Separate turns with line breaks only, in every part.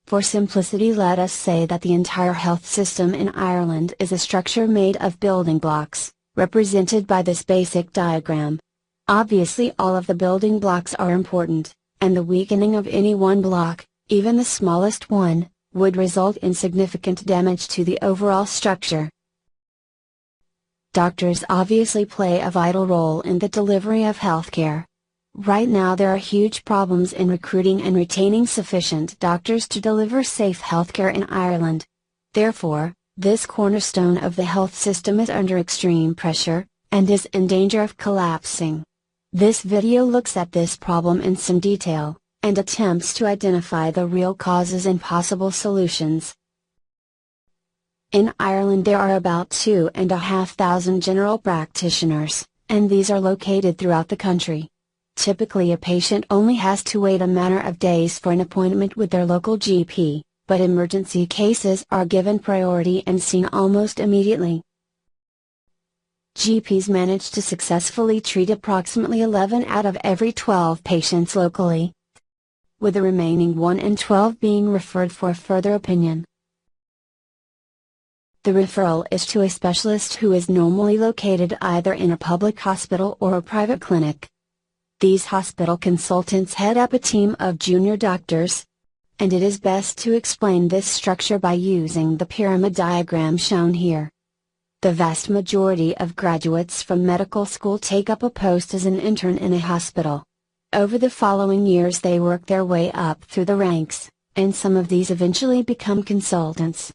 For simplicity, let us say that the entire health system in Ireland is a structure made of building blocks, represented by this basic diagram. Obviously, all of the building blocks are important, and the weakening of any one block, even the smallest one, would result in significant damage to the overall structure. Doctors obviously play a vital role in the delivery of healthcare. Right now there are huge problems in recruiting and retaining sufficient doctors to deliver safe healthcare in Ireland. Therefore, this cornerstone of the health system is under extreme pressure, and is in danger of collapsing. This video looks at this problem in some detail, and attempts to identify the real causes and possible solutions. In Ireland there are about 2,500 general practitioners, and these are located throughout the country. Typically a patient only has to wait a matter of days for an appointment with their local GP, but emergency cases are given priority and seen almost immediately. GPs manage to successfully treat approximately 11 out of every 12 patients locally, with the remaining 1 in 12 being referred for further opinion. The referral is to a specialist who is normally located either in a public hospital or a private clinic. These hospital consultants head up a team of junior doctors, and it is best to explain this structure by using the pyramid diagram shown here. The vast majority of graduates from medical school take up a post as an intern in a hospital. Over the following years they work their way up through the ranks, and some of these eventually become consultants.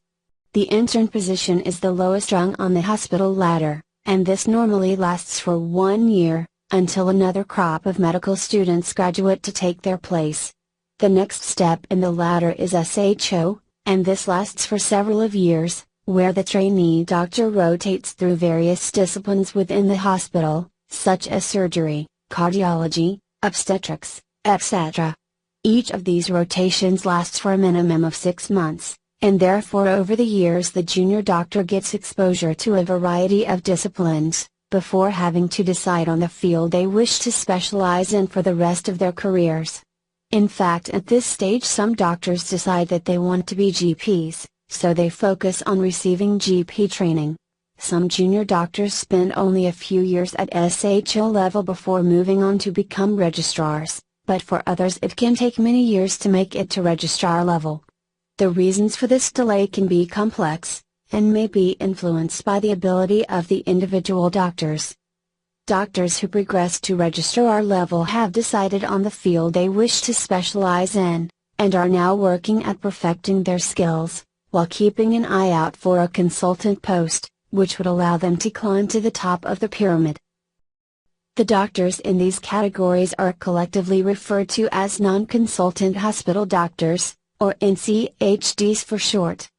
The intern position is the lowest rung on the hospital ladder, and this normally lasts for 1 year, until another crop of medical students graduate to take their place. The next step in the ladder is SHO, and this lasts for several years, where the trainee doctor rotates through various disciplines within the hospital, such as surgery, cardiology, obstetrics, etc. Each of these rotations lasts for a minimum of 6 months, and therefore over the years the junior doctor gets exposure to a variety of disciplines, before having to decide on the field they wish to specialize in for the rest of their careers. In fact, at this stage some doctors decide that they want to be GPs, so they focus on receiving GP training. Some junior doctors spend only a few years at SHO level before moving on to become registrars, but for others it can take many years to make it to registrar level. The reasons for this delay can be complex, and may be influenced by the ability of the individual doctors. Doctors who progress to registrar level have decided on the field they wish to specialize in, and are now working at perfecting their skills, while keeping an eye out for a consultant post, which would allow them to climb to the top of the pyramid. The doctors in these categories are collectively referred to as non-consultant hospital doctors, or NCHDs for short.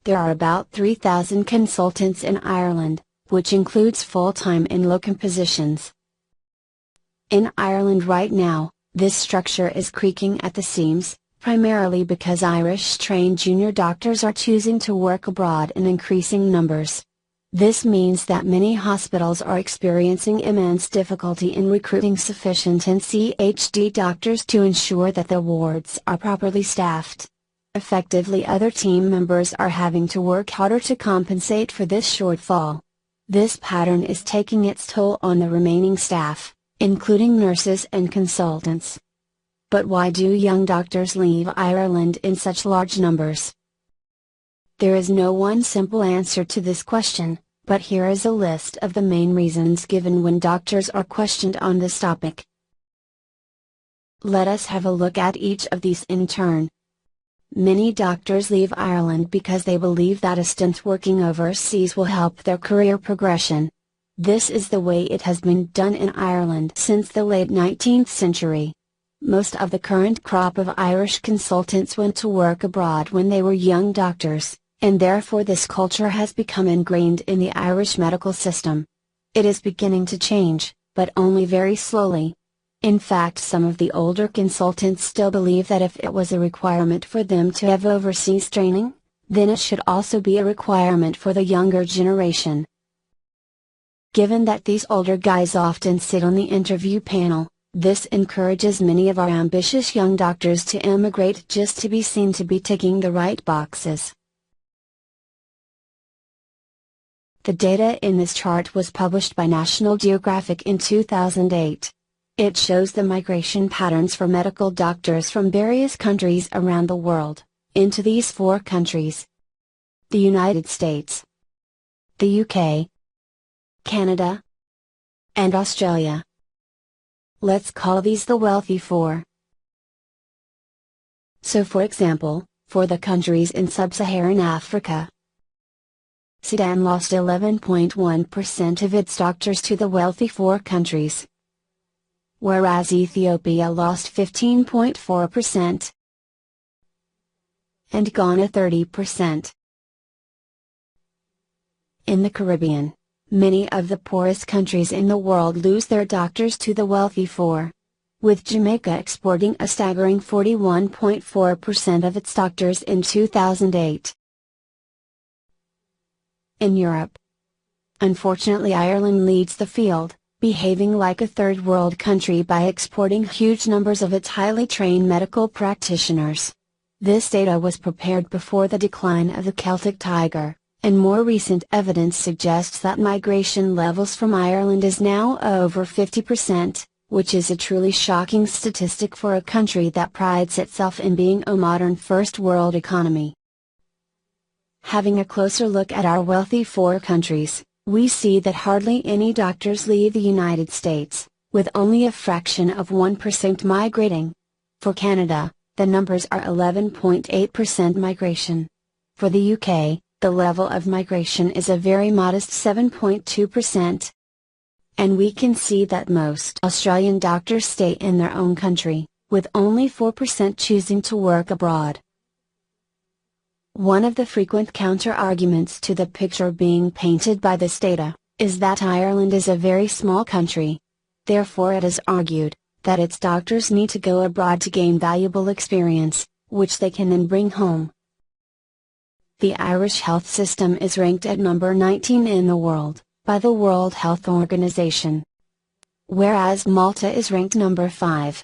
There are about 3,000 consultants in Ireland, which includes full-time and locum positions. In Ireland right now, this structure is creaking at the seams, primarily because Irish-trained junior doctors are choosing to work abroad in increasing numbers. This means that many hospitals are experiencing immense difficulty in recruiting sufficient NCHD doctors to ensure that the wards are properly staffed. Effectively, other team members are having to work harder to compensate for this shortfall. This pattern is taking its toll on the remaining staff, including nurses and consultants. But why do young doctors leave Ireland in such large numbers? There is no one simple answer to this question, but here is a list of the main reasons given when doctors are questioned on this topic. Let us have a look at each of these in turn. Many doctors leave Ireland because they believe that a stint working overseas will help their career progression. This is the way it has been done in Ireland since the late 19th century. Most of the current crop of Irish consultants went to work abroad when they were young doctors, and therefore this culture has become ingrained in the Irish medical system. It is beginning to change, but only very slowly. In fact, some of the older consultants still believe that if it was a requirement for them to have overseas training, then it should also be a requirement for the younger generation. Given that these older guys often sit on the interview panel, This encourages many of our ambitious young doctors to immigrate just to be seen to be ticking the right boxes. The data in this chart was published by National Geographic in 2008. It shows the migration patterns for medical doctors from various countries around the world, into these 4 countries: the United States, the UK, Canada, and Australia. Let's call these the wealthy 4. So for example, for the countries in sub-Saharan Africa, Sudan lost 11.1% of its doctors to the wealthy 4 countries, whereas Ethiopia lost 15.4%, and Ghana 30%. In the Caribbean, many of the poorest countries in the world lose their doctors to the wealthy 4, with Jamaica exporting a staggering 41.4% of its doctors in 2008. In Europe, unfortunately, Ireland leads the field, behaving like a third world country by exporting huge numbers of its highly trained medical practitioners. This data was prepared before the decline of the Celtic tiger, and more recent evidence suggests that migration levels from Ireland is now over 50%, which is a truly shocking statistic for a country that prides itself in being a modern first world economy. Having a closer look at our wealthy 4 countries, we see that hardly any doctors leave the United States, with only a fraction of 1% migrating. For Canada, the numbers are 11.8% migration. For the UK, the level of migration is a very modest 7.2%. And we can see that most Australian doctors stay in their own country, with only 4% choosing to work abroad. One of the frequent counter-arguments to the picture being painted by this data, is that Ireland is a very small country. Therefore it is argued, that its doctors need to go abroad to gain valuable experience, which they can then bring home. The Irish health system is ranked at number 19 in the world, by the World Health Organization, whereas Malta is ranked number 5.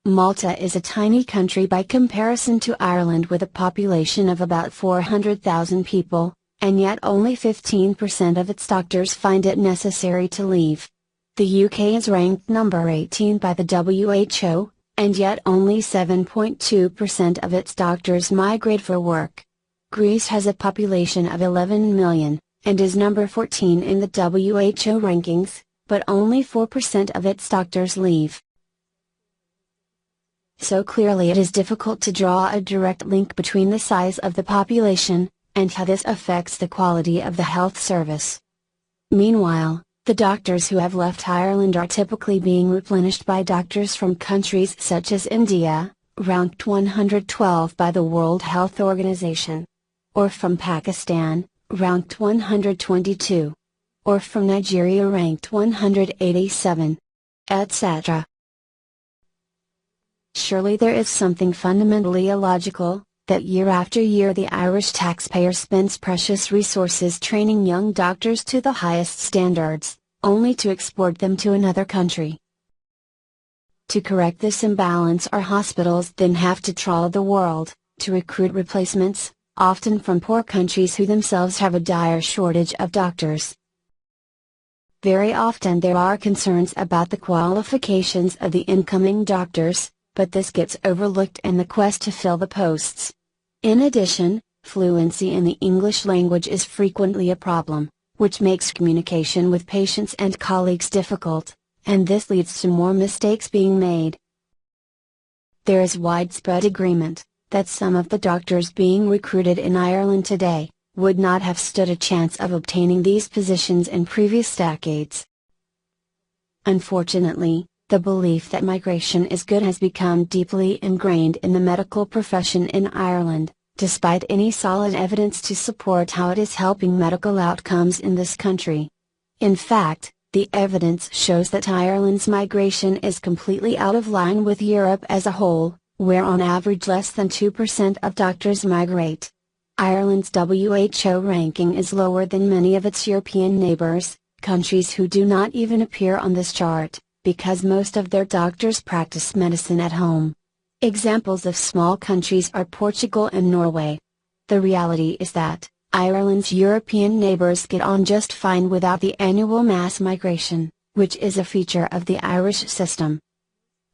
Malta is a tiny country by comparison to Ireland with a population of about 400,000 people, and yet only 15% of its doctors find it necessary to leave. The UK is ranked number 18 by the WHO, and yet only 7.2% of its doctors migrate for work. Greece has a population of 11 million, and is number 14 in the WHO rankings, but only 4% of its doctors leave. So clearly it is difficult to draw a direct link between the size of the population, and how this affects the quality of the health service. Meanwhile, the doctors who have left Ireland are typically being replenished by doctors from countries such as India, ranked 112 by the World Health Organization, or from Pakistan, ranked 122, or from Nigeria ranked 187, etc. Surely there is something fundamentally illogical, that year after year the Irish taxpayer spends precious resources training young doctors to the highest standards, only to export them to another country. To correct this imbalance, our hospitals then have to trawl the world, to recruit replacements, often from poor countries who themselves have a dire shortage of doctors. Very often there are concerns about the qualifications of the incoming doctors, but this gets overlooked in the quest to fill the posts. In addition, fluency in the English language is frequently a problem, which makes communication with patients and colleagues difficult, and this leads to more mistakes being made. There is widespread agreement that some of the doctors being recruited in Ireland today would not have stood a chance of obtaining these positions in previous decades. Unfortunately, the belief that migration is good has become deeply ingrained in the medical profession in Ireland, despite any solid evidence to support how it is helping medical outcomes in this country. In fact, the evidence shows that Ireland's migration is completely out of line with Europe as a whole, where on average less than 2% of doctors migrate. Ireland's WHO ranking is lower than many of its European neighbors, countries who do not even appear on this chart, because most of their doctors practice medicine at home. Examples of small countries are Portugal and Norway. The reality is that Ireland's European neighbours get on just fine without the annual mass migration, which is a feature of the Irish system.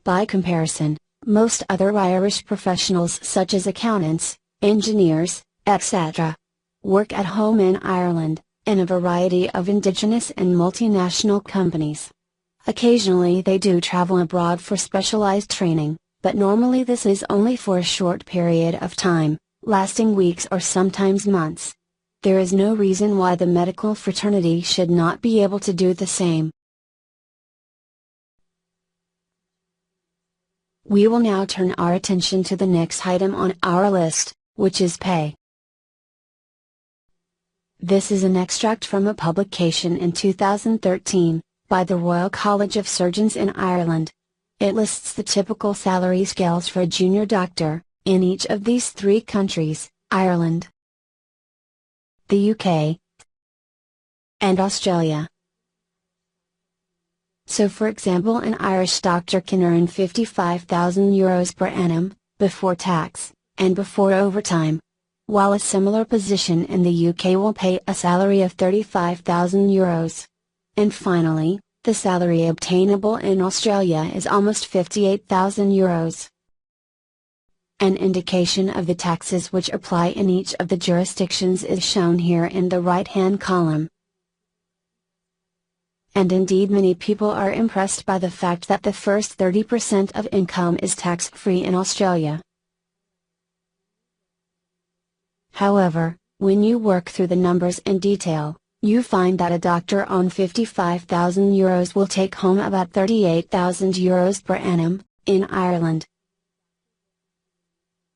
By comparison, most other Irish professionals such as accountants, engineers, etc., work at home in Ireland, in a variety of indigenous and multinational companies. Occasionally they do travel abroad for specialized training, but normally this is only for a short period of time, lasting weeks or sometimes months. There is no reason why the medical fraternity should not be able to do the same. We will now turn our attention to the next item on our list, which is pay. This is an extract from a publication in 2013, by the Royal College of Surgeons in Ireland. It lists the typical salary scales for a junior doctor, in each of these three countries, Ireland, the UK, and Australia. So for example, an Irish doctor can earn €55,000 per annum, before tax, and before overtime. While a similar position in the UK will pay a salary of €35,000. And finally, the salary obtainable in Australia is almost €58,000. An indication of the taxes which apply in each of the jurisdictions is shown here in the right-hand column. And indeed many people are impressed by the fact that the first 30% of income is tax-free in Australia. However, when you work through the numbers in detail, you find that a doctor on €55,000 will take home about €38,000 per annum, in Ireland.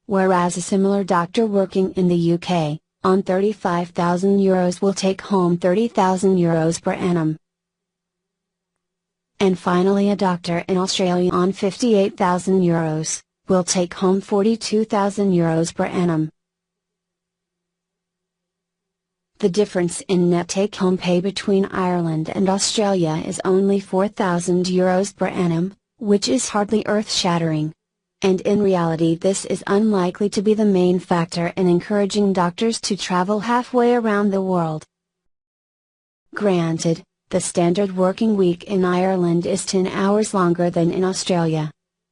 Whereas a similar doctor working in the UK, on €35,000 will take home €30,000 per annum. And finally a doctor in Australia on €58,000, will take home €42,000 per annum. The difference in net take-home pay between Ireland and Australia is only €4,000 per annum, which is hardly earth-shattering. And in reality this is unlikely to be the main factor in encouraging doctors to travel halfway around the world. Granted, the standard working week in Ireland is 10 hours longer than in Australia.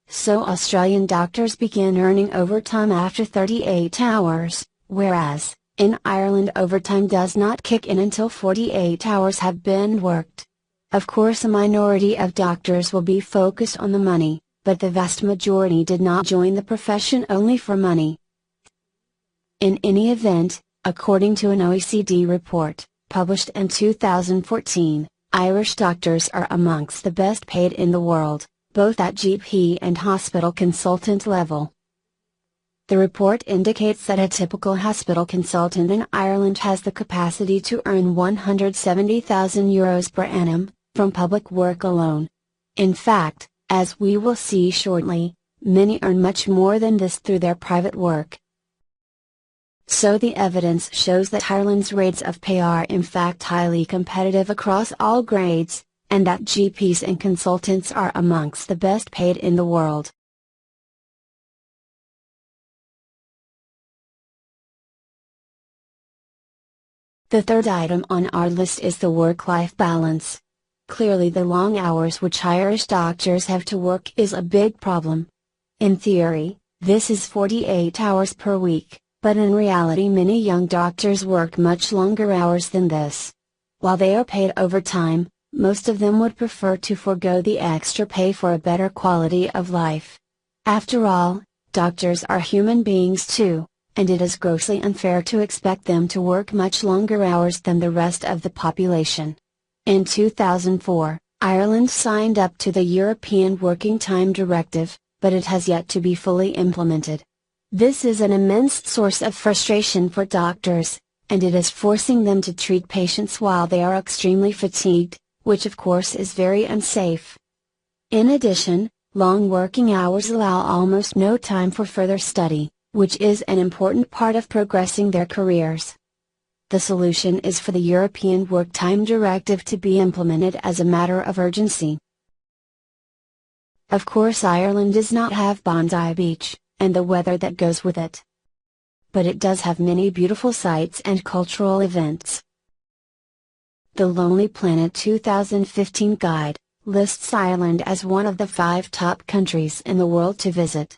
So Australian doctors begin earning overtime after 38 hours, whereas, in Ireland overtime does not kick in until 48 hours have been worked. Of course a minority of doctors will be focused on the money, but the vast majority did not join the profession only for money. In any event, according to an OECD report, published in 2014, Irish doctors are amongst the best paid in the world, both at GP and hospital consultant level. The report indicates that a typical hospital consultant in Ireland has the capacity to earn €170,000 per annum, from public work alone. In fact, as we will see shortly, many earn much more than this through their private work. So the evidence shows that Ireland's rates of pay are in fact highly competitive across all grades, and that GPs and consultants are amongst the best paid in the world. The third item on our list is the work-life balance. Clearly the long hours which Irish doctors have to work is a big problem. In theory, this is 48 hours per week, but in reality many young doctors work much longer hours than this. While they are paid overtime, most of them would prefer to forego the extra pay for a better quality of life. After all, doctors are human beings too, and it is grossly unfair to expect them to work much longer hours than the rest of the population. In 2004, Ireland signed up to the European Working Time Directive, but it has yet to be fully implemented. This is an immense source of frustration for doctors, and it is forcing them to treat patients while they are extremely fatigued, which of course is very unsafe. In addition, long working hours allow almost no time for further study, which is an important part of progressing their careers. The solution is for the European Work Time Directive to be implemented as a matter of urgency. Of course, Ireland does not have Bondi Beach, and the weather that goes with it. But it does have many beautiful sights and cultural events. The Lonely Planet 2015 guide lists Ireland as one of the 5 top countries in the world to visit.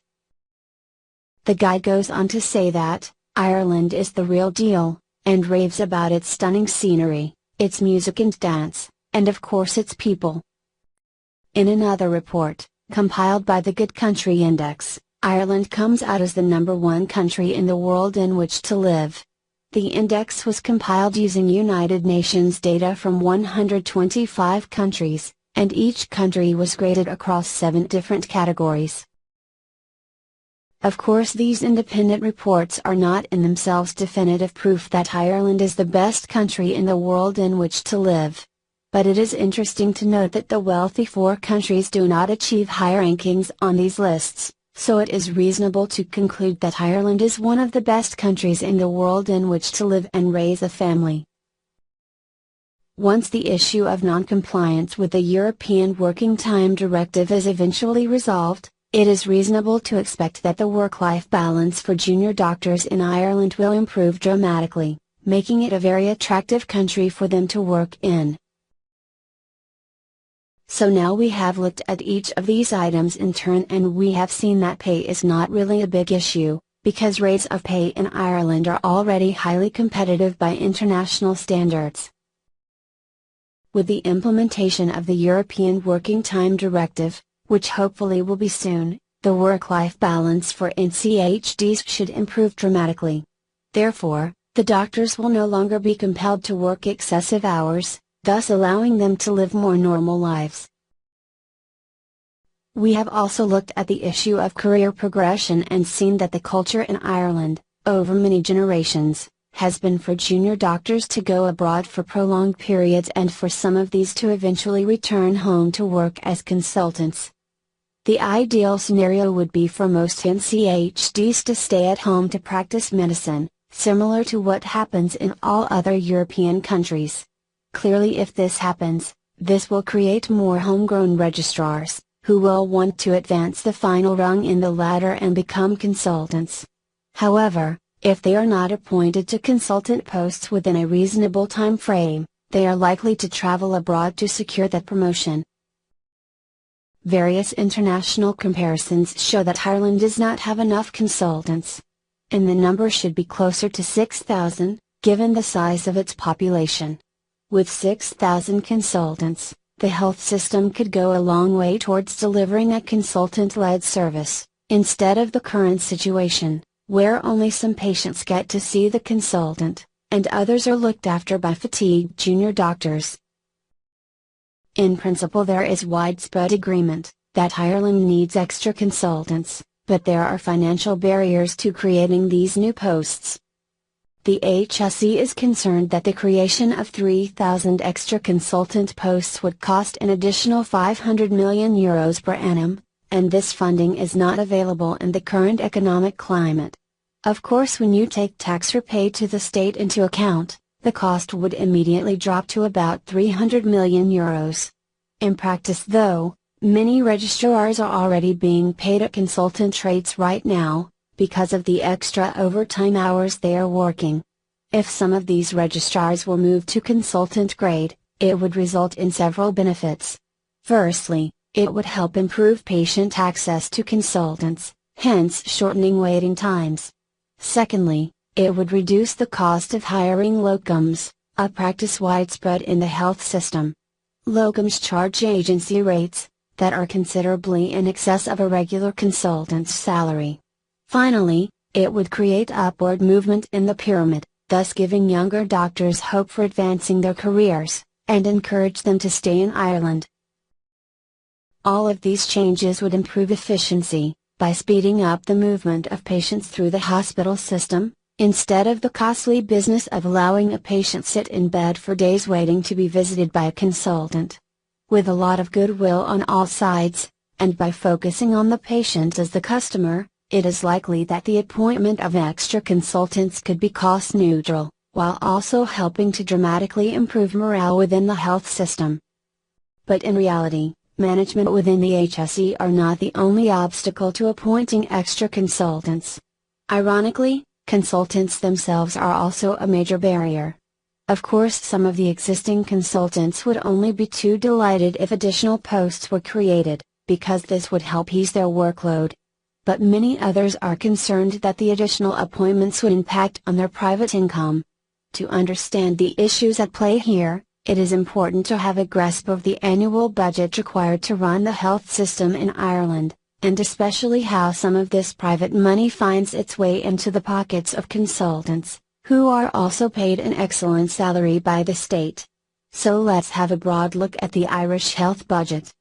The guide goes on to say that Ireland is the real deal, and raves about its stunning scenery, its music and dance, and of course its people. In another report, compiled by the Good Country Index, Ireland comes out as the #1 country in the world in which to live. The index was compiled using United Nations data from 125 countries, and each country was graded across 7 different categories. Of course, these independent reports are not in themselves definitive proof that Ireland is the best country in the world in which to live. But it is interesting to note that the wealthy 4 countries do not achieve high rankings on these lists, so it is reasonable to conclude that Ireland is one of the best countries in the world in which to live and raise a family. Once the issue of non-compliance with the European Working Time Directive is eventually resolved, it is reasonable to expect that the work-life balance for junior doctors in Ireland will improve dramatically, making it a very attractive country for them to work in. So now we have looked at each of these items in turn, and we have seen that pay is not really a big issue, because rates of pay in Ireland are already highly competitive by international standards. With the implementation of the European Working Time Directive, which hopefully will be soon, the work-life balance for NCHDs should improve dramatically. Therefore, the doctors will no longer be compelled to work excessive hours, thus allowing them to live more normal lives. We have also looked at the issue of career progression and seen that the culture in Ireland, over many generations, has been for junior doctors to go abroad for prolonged periods and for some of these to eventually return home to work as consultants. The ideal scenario would be for most NCHDs to stay at home to practice medicine, similar to what happens in all other European countries. Clearly, if this happens, this will create more homegrown registrars, who will want to advance the final rung in the ladder and become consultants. However, if they are not appointed to consultant posts within a reasonable time frame, they are likely to travel abroad to secure that promotion. Various international comparisons show that Ireland does not have enough consultants. And the number should be closer to 6,000, given the size of its population. With 6,000 consultants, the health system could go a long way towards delivering a consultant-led service, instead of the current situation, where only some patients get to see the consultant, and others are looked after by fatigued junior doctors. In principle, there is widespread agreement that Ireland needs extra consultants, but there are financial barriers to creating these new posts. The HSE is concerned that the creation of 3,000 extra consultant posts would cost an additional €500 million per annum, and this funding is not available in the current economic climate. Of course, when you take tax repaid to the state into account, the cost would immediately drop to about €300 million. In practice though, many registrars are already being paid at consultant rates right now, because of the extra overtime hours they are working. If some of these registrars were moved to consultant grade, it would result in several benefits. Firstly, it would help improve patient access to consultants, hence shortening waiting times. Secondly, it would reduce the cost of hiring locums, a practice widespread in the health system. Locums charge agency rates that are considerably in excess of a regular consultant's salary. Finally, it would create upward movement in the pyramid, thus giving younger doctors hope for advancing their careers, and encourage them to stay in Ireland. All of these changes would improve efficiency, by speeding up the movement of patients through the hospital system, instead of the costly business of allowing a patient sit in bed for days waiting to be visited by a consultant. With a lot of goodwill on all sides, and by focusing on the patient as the customer, it is likely that the appointment of extra consultants could be cost neutral, while also helping to dramatically improve morale within the health system. But in reality, Management within the HSE are not the only obstacle to appointing extra consultants. Ironically, consultants themselves are also a major barrier. Of course, some of the existing consultants would only be too delighted if additional posts were created, because this would help ease their workload. But many others are concerned that the additional appointments would impact on their private income. To understand the issues at play here, it is important to have a grasp of the annual budget required to run the health system in Ireland, and especially how some of this private money finds its way into the pockets of consultants, who are also paid an excellent salary by the state. So let's have a broad look at the Irish health budget.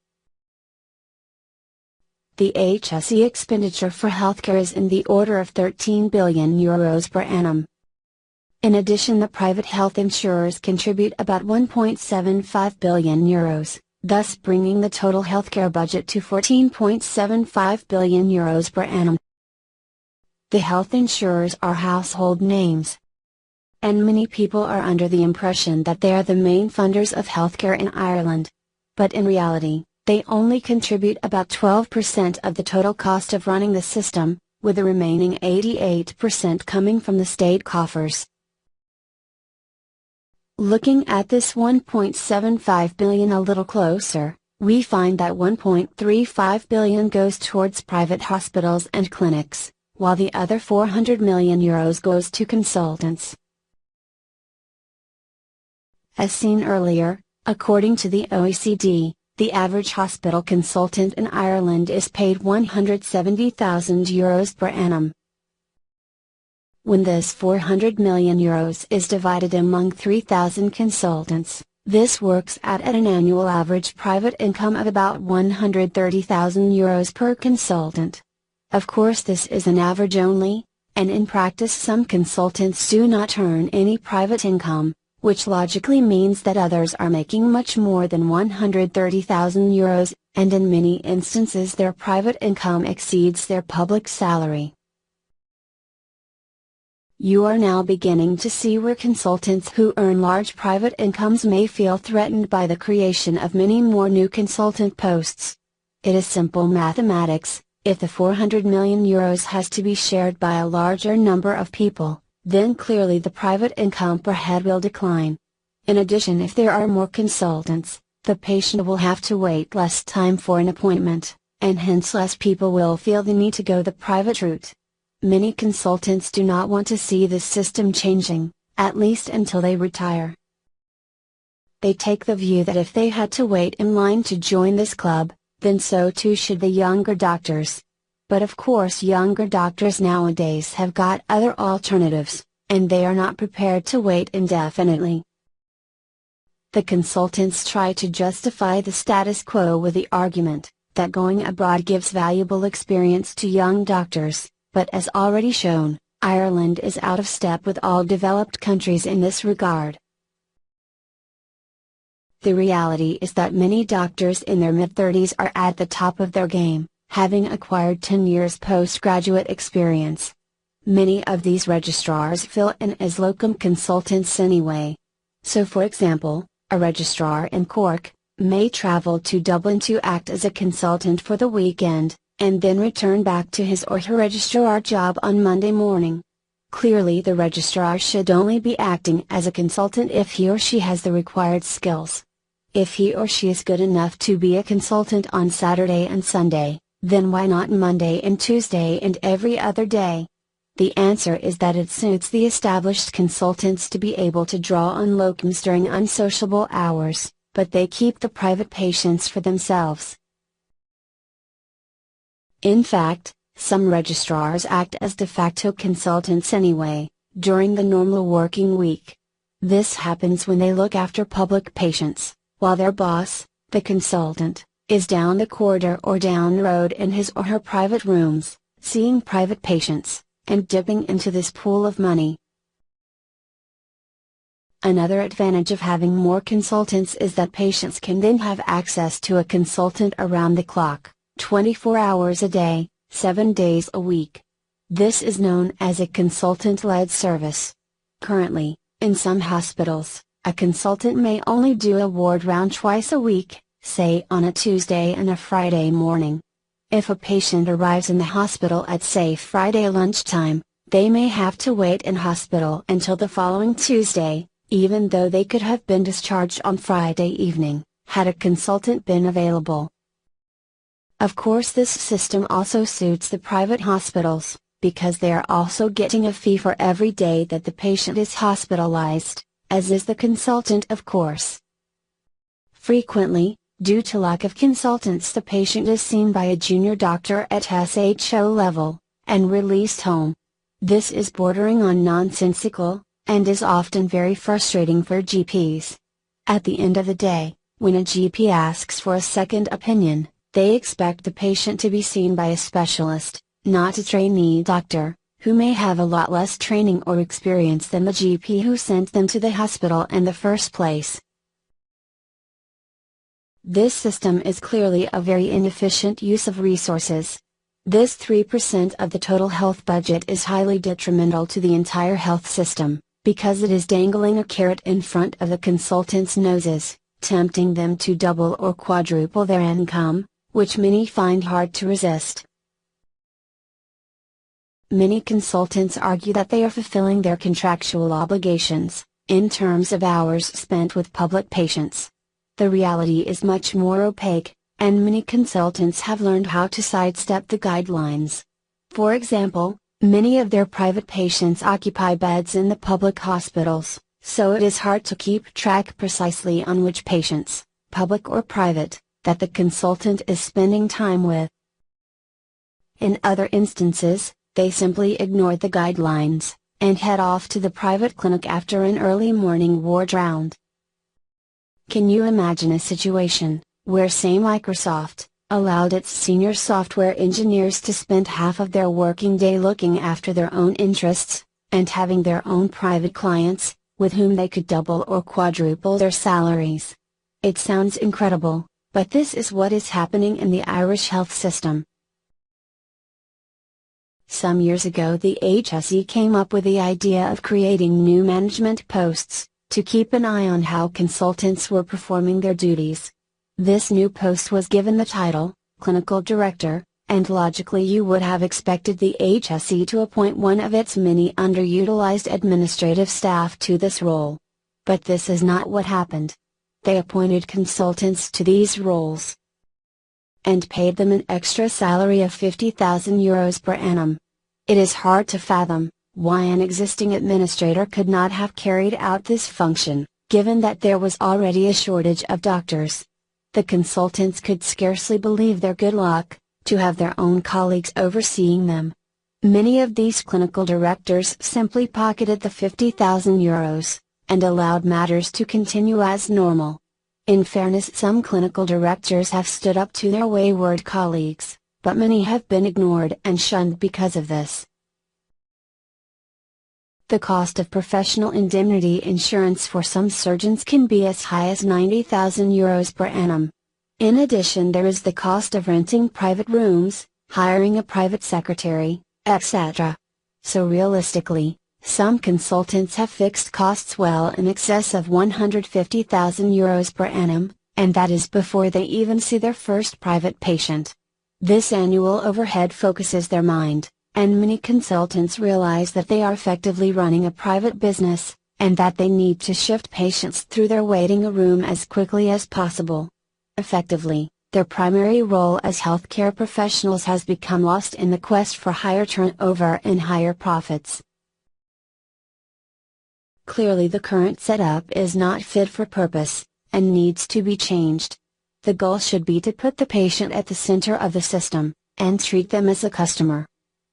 The HSE expenditure for healthcare is in the order of €13 billion per annum. In addition, the private health insurers contribute about €1.75 billion, thus bringing the total healthcare budget to €14.75 billion per annum. The health insurers are household names, and many people are under the impression that they are the main funders of healthcare in Ireland. But in reality, they only contribute about 12% of the total cost of running the system, with the remaining 88% coming from the state coffers. Looking at this $1.75 billion a little closer, we find that $1.35 billion goes towards private hospitals and clinics, while the other €400 million goes to consultants. As seen earlier, according to the OECD, the average hospital consultant in Ireland is paid €170,000 per annum. When this €400 million is divided among 3,000 consultants, this works out at an annual average private income of about €130,000 per consultant. Of course, this is an average only, and in practice some consultants do not earn any private income, which logically means that others are making much more than €130,000, and in many instances their private income exceeds their public salary. You are now beginning to see where consultants who earn large private incomes may feel threatened by the creation of many more new consultant posts. It is simple mathematics: if the €400 million has to be shared by a larger number of people, then clearly the private income per head will decline. In addition, if there are more consultants, the patient will have to wait less time for an appointment, and hence less people will feel the need to go the private route. Many consultants do not want to see this system changing, at least until they retire. They take the view that if they had to wait in line to join this club, then so too should the younger doctors. But of course, younger doctors nowadays have got other alternatives, and they are not prepared to wait indefinitely. The consultants try to justify the status quo with the argument that going abroad gives valuable experience to young doctors, but as already shown, Ireland is out of step with all developed countries in this regard. The reality is that many doctors in their mid-30s are at the top of their game, having acquired 10 years postgraduate experience. Many of these registrars fill in as locum consultants anyway. So for example, a registrar in Cork may travel to Dublin to act as a consultant for the weekend, and then return back to his or her registrar job on Monday morning. Clearly, the registrar should only be acting as a consultant if he or she has the required skills. If he or she is good enough to be a consultant on Saturday and Sunday, then why not Monday and Tuesday and every other day? The answer is that it suits the established consultants to be able to draw on locums during unsociable hours, but they keep the private patients for themselves. In fact, some registrars act as de facto consultants anyway, during the normal working week. This happens when they look after public patients, while their boss, the consultant, is down the corridor or down the road in his or her private rooms, seeing private patients, and dipping into this pool of money. Another advantage of having more consultants is that patients can then have access to a consultant around the clock, 24 hours a day, 7 days a week. This is known as a consultant-led service. Currently, in some hospitals, a consultant may only do a ward round twice a week, say on a Tuesday and a Friday morning. If a patient arrives in the hospital at say Friday lunchtime, they may have to wait in hospital until the following Tuesday, even though they could have been discharged on Friday evening, had a consultant been available. Of course, this system also suits the private hospitals, because they are also getting a fee for every day that the patient is hospitalized, as is the consultant, of course. Frequently, due to lack of consultants, the patient is seen by a junior doctor at SHO level, and released home. This is bordering on nonsensical, and is often very frustrating for GPs. At the end of the day, when a GP asks for a second opinion, they expect the patient to be seen by a specialist, not a trainee doctor, who may have a lot less training or experience than the GP who sent them to the hospital in the first place. This system is clearly a very inefficient use of resources. This 3% of the total health budget is highly detrimental to the entire health system, because it is dangling a carrot in front of the consultants' noses, tempting them to double or quadruple their income, which many find hard to resist. Many consultants argue that they are fulfilling their contractual obligations, in terms of hours spent with public patients. The reality is much more opaque, and many consultants have learned how to sidestep the guidelines. For example, many of their private patients occupy beds in the public hospitals, so it is hard to keep track precisely on which patients, public or private, that the consultant is spending time with. In other instances, they simply ignore the guidelines, and head off to the private clinic after an early morning ward round. Can you imagine a situation, where say Microsoft, allowed its senior software engineers to spend half of their working day looking after their own interests, and having their own private clients, with whom they could double or quadruple their salaries? It sounds incredible, but this is what is happening in the Irish health system. Some years ago, the HSE came up with the idea of creating new management posts, to keep an eye on how consultants were performing their duties. This new post was given the title, Clinical Director, and logically you would have expected the HSE to appoint one of its many underutilized administrative staff to this role. But this is not what happened. They appointed consultants to these roles, and paid them an extra salary of €50,000 per annum. It is hard to fathom why an existing administrator could not have carried out this function, given that there was already a shortage of doctors. The consultants could scarcely believe their good luck, to have their own colleagues overseeing them. Many of these clinical directors simply pocketed the €50,000, and allowed matters to continue as normal. In fairness, some clinical directors have stood up to their wayward colleagues, but many have been ignored and shunned because of this. The cost of professional indemnity insurance for some surgeons can be as high as €90,000 per annum. In addition, there is the cost of renting private rooms, hiring a private secretary, etc. So realistically, some consultants have fixed costs well in excess of €150,000 per annum, and that is before they even see their first private patient. This annual overhead focuses their mind, and many consultants realize that they are effectively running a private business, and that they need to shift patients through their waiting room as quickly as possible. Effectively, their primary role as healthcare professionals has become lost in the quest for higher turnover and higher profits. Clearly, the current setup is not fit for purpose, and needs to be changed. The goal should be to put the patient at the center of the system, and treat them as a customer.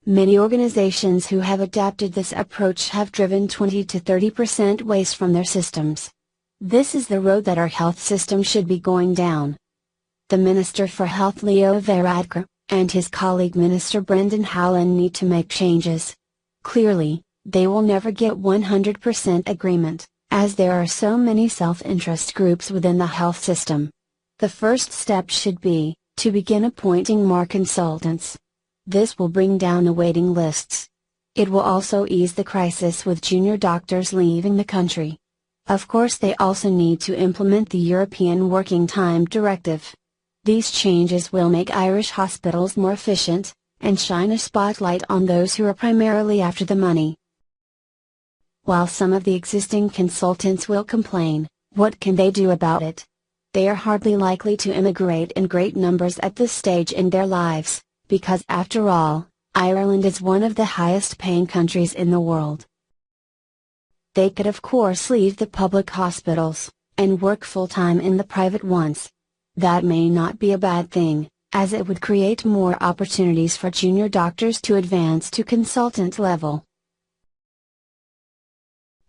Many organizations who have adapted this approach have driven 20 to 30% waste from their systems. This is the road that our health system should be going down. The Minister for Health Leo Varadkar, and his colleague Minister Brendan Howlin need to make changes. Clearly, they will never get 100% agreement, as there are so many self-interest groups within the health system. The first step should be, to begin appointing more consultants. This will bring down the waiting lists. It will also ease the crisis with junior doctors leaving the country. Of course, they also need to implement the European Working Time Directive. These changes will make Irish hospitals more efficient, and shine a spotlight on those who are primarily after the money. While some of the existing consultants will complain, what can they do about it? They are hardly likely to immigrate in great numbers at this stage in their lives, because after all, Ireland is one of the highest paying countries in the world. They could of course leave the public hospitals, and work full-time in the private ones. That may not be a bad thing, as it would create more opportunities for junior doctors to advance to consultant level.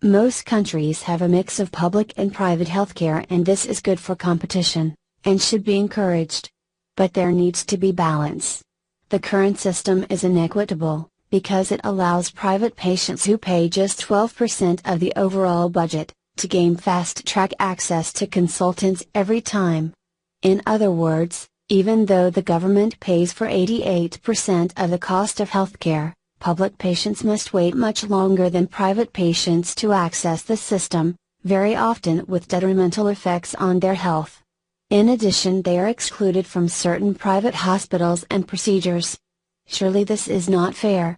Most countries have a mix of public and private healthcare, and this is good for competition, and should be encouraged. But there needs to be balance. The current system is inequitable, because it allows private patients who pay just 12% of the overall budget, to gain fast-track access to consultants every time. In other words, even though the government pays for 88% of the cost of healthcare, public patients must wait much longer than private patients to access the system, very often with detrimental effects on their health. In addition, they are excluded from certain private hospitals and procedures. Surely this is not fair.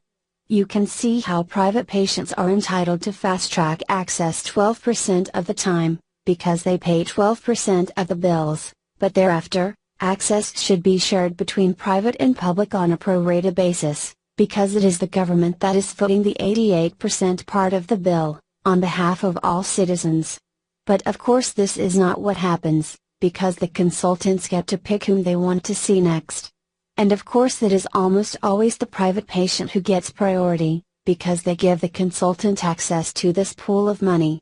You can see how private patients are entitled to fast-track access 12% of the time, because they pay 12% of the bills, but thereafter, access should be shared between private and public on a pro-rata basis, because it is the government that is footing the 88% part of the bill, on behalf of all citizens. But of course this is not what happens, because the consultants get to pick whom they want to see next. And of course it is almost always the private patient who gets priority, because they give the consultant access to this pool of money.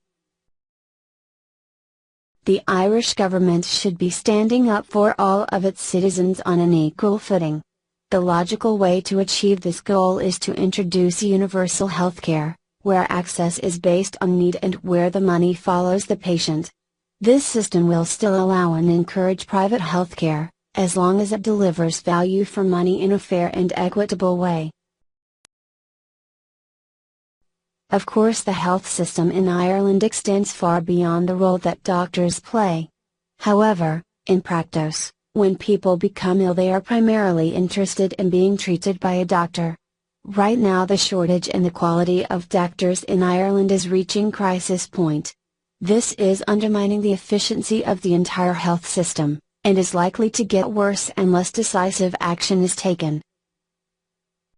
The Irish government should be standing up for all of its citizens on an equal footing. The logical way to achieve this goal is to introduce universal healthcare, where access is based on need and where the money follows the patient. This system will still allow and encourage private healthcare, as long as it delivers value for money in a fair and equitable way. Of course, the health system in Ireland extends far beyond the role that doctors play. However, in practice, when people become ill, they are primarily interested in being treated by a doctor. Right now, the shortage and the quality of doctors in Ireland is reaching crisis point. This is undermining the efficiency of the entire health system, and is likely to get worse unless decisive action is taken.